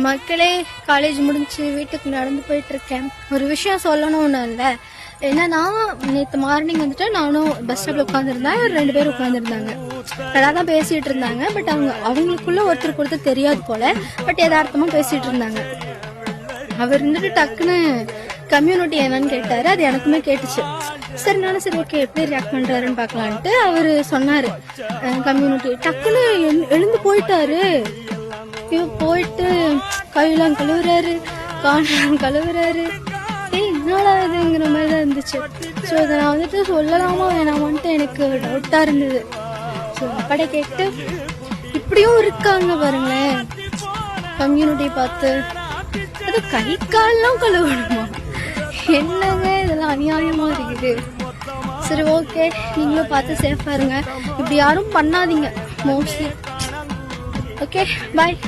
மக்களே, காலேஜ் முடிஞ்சு வீட்டுக்கு நடந்து போயிட்டு இருக்கேன். ஒரு விஷயம் சொல்லணும்னு இல்லை, என்னன்னா நேற்று மார்னிங் வந்துட்டு நானும் பஸ் ஸ்டாப்ல உட்காந்துருந்தேன். 2 பேர் உட்காந்துருந்தாங்க. நல்லா தான் பேசிட்டு இருந்தாங்க. பட் அவங்களுக்குள்ள ஒருத்தருக்கு ஒருத்தர் தெரியாது போல. பட் யதார்த்தமா பேசிட்டு இருந்தாங்க. அவர் இருந்துட்டு டக்குன்னு கம்யூனிட்டி என்னன்னு கேட்டாரு. அது எனக்குமே கேட்டுச்சு. சரி நானும் சரி ஓகே எப்படி ரியாக்ட் பண்றாருன்னு பாக்கலான்ட்டு அவரு சொன்னாரு கம்யூனிட்டி. டக்குன்னு எழுந்து போயிட்டாரு. போயிட்டு கையெல்லாம் கழுவுறாரு, காணெல்லாம் கழுவுறாரு. என்னடாதுங்கிற மாதிரி தான் இருந்துச்சு. ஸோ இதை நான் வந்துட்டு சொல்லலாமா வேணாமான்ட்டு எனக்கு டவுட்டா இருந்தது. ஸோ அப்பாட கேட்டு இப்படியும் இருக்காங்க பாருங்களேன், கம்யூனிட்டி பார்த்து. அது கை கால்லாம் கழுவணுமா? என்னங்க இதெல்லாம் அநியாயமா இருக்குது. சரி ஓகே, நீங்களும் பார்த்து சேஃபா இருங்க. இப்படி யாரும் பண்ணாதீங்க மோஸ்ட்லி. Okay bye.